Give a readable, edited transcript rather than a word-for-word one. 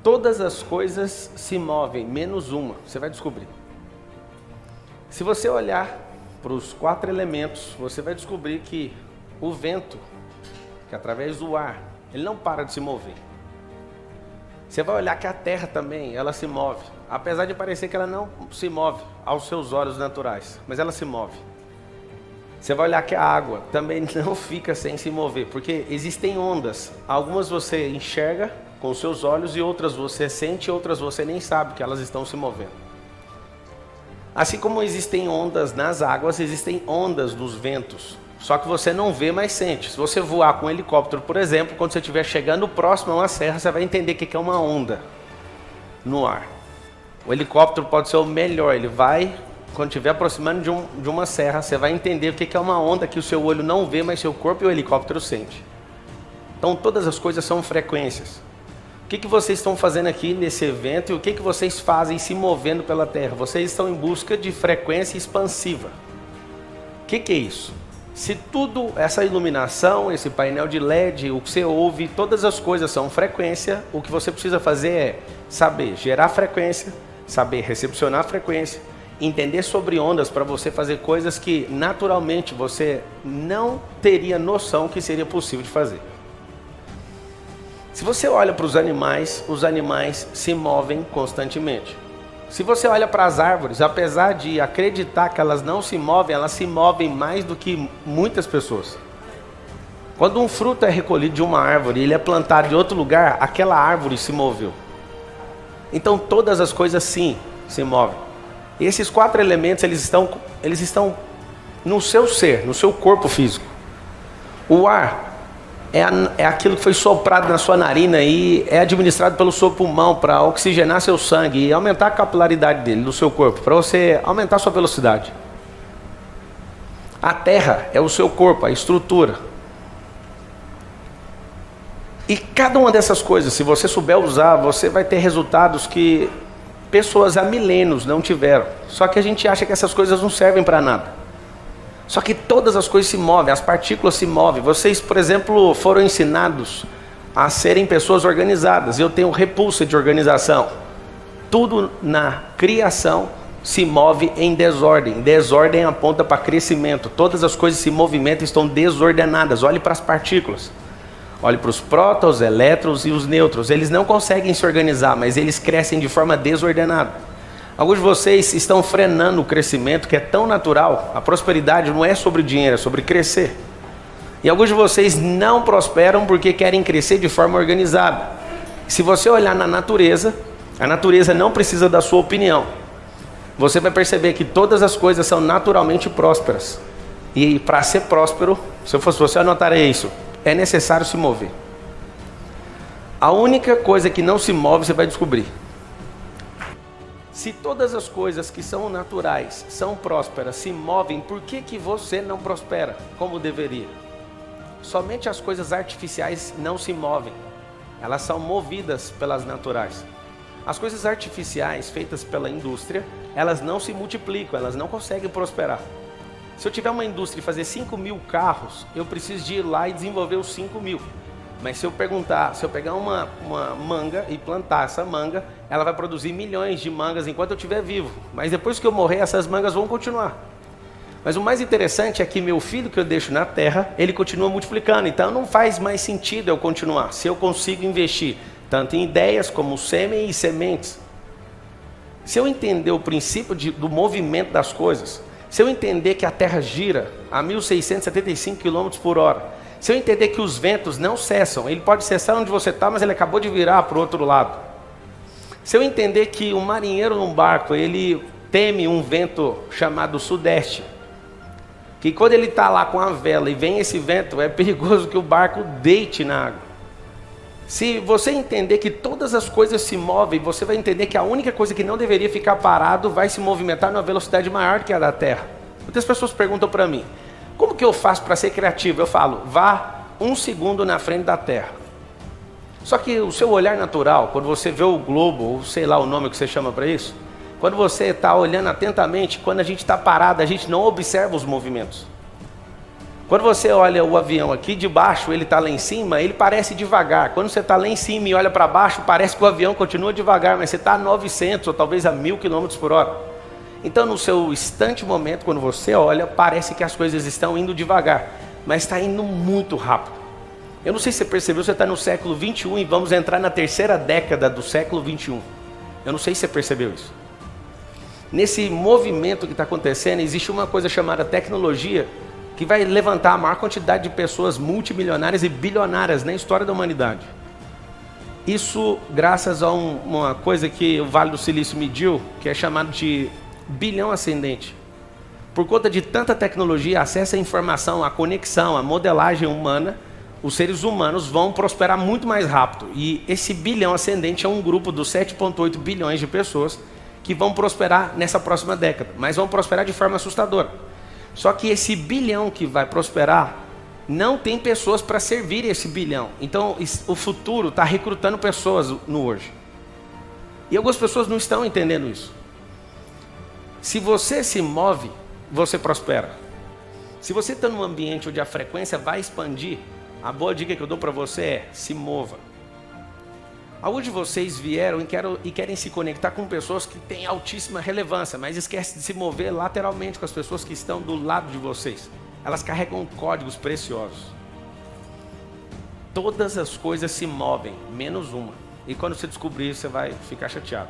Todas as coisas se movem, menos uma, você vai descobrir. Se você olhar para os 4 elementos, você vai descobrir que o vento, que através do ar, ele não para de se mover. Você vai olhar que a terra também, ela se move. Apesar de parecer que ela não se move aos seus olhos naturais, mas ela se move. Você vai olhar que a água também não fica sem se mover, porque existem ondas. Algumas você enxerga com os seus olhos e outras você sente, outras você nem sabe que elas estão se movendo. Assim como existem ondas nas águas, existem ondas nos ventos. Só que você não vê, mas sente. Se você voar com um helicóptero, por exemplo, quando você estiver chegando próximo a uma serra, você vai entender o que é uma onda no ar. O helicóptero pode ser o melhor, ele vai, quando estiver aproximando de uma serra, você vai entender o que é uma onda que o seu olho não vê, mas seu corpo e o helicóptero sente. Então todas as coisas são frequências. O que vocês estão fazendo aqui nesse evento e o que vocês fazem se movendo pela Terra? Vocês estão em busca de frequência expansiva. O que é isso? Se tudo, essa iluminação, esse painel de LED, o que você ouve, todas as coisas são frequência, o que você precisa fazer é saber gerar frequência, saber recepcionar frequência, entender sobre ondas para você fazer coisas que naturalmente você não teria noção que seria possível de fazer. Se você olha para os animais se movem constantemente. Se você olha para as árvores, apesar de acreditar que elas não se movem, elas se movem mais do que muitas pessoas. Quando um fruto é recolhido de uma árvore e ele é plantado em outro lugar, aquela árvore se moveu. Então todas as coisas sim se movem. E esses 4 elementos eles estão no seu ser, no seu corpo físico. O ar é aquilo que foi soprado na sua narina e é administrado pelo seu pulmão para oxigenar seu sangue e aumentar a capilaridade dele, do seu corpo, para você aumentar a sua velocidade. A terra é o seu corpo, a estrutura. E cada uma dessas coisas, se você souber usar, você vai ter resultados que pessoas há milênios não tiveram. Só que a gente acha que essas coisas não servem para nada. Só que todas as coisas se movem, as partículas se movem. Vocês, por exemplo, foram ensinados a serem pessoas organizadas. Eu tenho repulsa de organização. Tudo na criação se move em desordem. Desordem aponta para crescimento. Todas as coisas se movimentam e estão desordenadas. Olhe para as partículas. Olhe para os prótons, elétrons e os nêutrons. Eles não conseguem se organizar, mas eles crescem de forma desordenada. Alguns de vocês estão frenando o crescimento que é tão natural. A prosperidade não é sobre dinheiro, é sobre crescer. E alguns de vocês não prosperam porque querem crescer de forma organizada. Se você olhar na natureza, a natureza não precisa da sua opinião. Você vai perceber que todas as coisas são naturalmente prósperas. E para ser próspero, se eu fosse você, eu anotaria isso. É necessário se mover. A única coisa que não se move, você vai descobrir. Se todas as coisas que são naturais, são prósperas, se movem, por que você não prospera como deveria? Somente as coisas artificiais não se movem. Elas são movidas pelas naturais. As coisas artificiais feitas pela indústria, elas não se multiplicam, elas não conseguem prosperar. Se eu tiver uma indústria e fazer 5.000 carros, eu preciso de ir lá e desenvolver os 5.000. Mas se eu pegar uma manga e plantar essa manga, ela vai produzir milhões de mangas enquanto eu estiver vivo. Mas depois que eu morrer, essas mangas vão continuar. Mas o mais interessante é que meu filho que eu deixo na terra, ele continua multiplicando. Então não faz mais sentido eu continuar, se eu consigo investir tanto em ideias como sêmen e sementes. Se eu entender o princípio do movimento das coisas, se eu entender que a terra gira a 1.675 km por hora, se eu entender que os ventos não cessam, ele pode cessar onde você está, mas ele acabou de virar para o outro lado. Se eu entender que um marinheiro num barco, ele teme um vento chamado sudeste, que quando ele está lá com a vela e vem esse vento, é perigoso que o barco deite na água. Se você entender que todas as coisas se movem, você vai entender que a única coisa que não deveria ficar parado vai se movimentar numa velocidade maior que a da Terra. Muitas pessoas perguntam para mim, como que eu faço para ser criativo? Eu falo, vá 1 segundo na frente da Terra. Só que o seu olhar natural, quando você vê o globo, ou sei lá o nome que você chama para isso, quando você está olhando atentamente, quando a gente está parado, a gente não observa os movimentos. Quando você olha o avião aqui de baixo, ele está lá em cima, ele parece devagar. Quando você está lá em cima e olha para baixo, parece que o avião continua devagar, mas você está a 900 ou talvez a 1000 km por hora. Então, no seu instante momento, quando você olha, parece que as coisas estão indo devagar, mas está indo muito rápido. Eu não sei se você percebeu, você está no século 21 e vamos entrar na terceira década do século 21. Eu não sei se você percebeu isso. Nesse movimento que está acontecendo, existe uma coisa chamada tecnologia, que vai levantar a maior quantidade de pessoas multimilionárias e bilionárias na história da humanidade. Isso graças a uma coisa que o Vale do Silício mediu, que é chamado de bilhão ascendente. Por conta de tanta tecnologia, acesso à informação, à conexão, à modelagem humana, os seres humanos vão prosperar muito mais rápido. E esse bilhão ascendente é um grupo dos 7,8 bilhões de pessoas que vão prosperar nessa próxima década, mas vão prosperar de forma assustadora. Só que esse bilhão que vai prosperar, não tem pessoas para servir esse bilhão. Então, o futuro está recrutando pessoas no hoje. E algumas pessoas não estão entendendo isso. Se você se move, você prospera. Se você está num ambiente onde a frequência vai expandir, a boa dica que eu dou para você é: se mova. Alguns de vocês vieram e querem se conectar com pessoas que têm altíssima relevância, mas esquecem de se mover lateralmente com as pessoas que estão do lado de vocês. Elas carregam códigos preciosos. Todas as coisas se movem, menos uma. E quando você descobrir isso, você vai ficar chateado.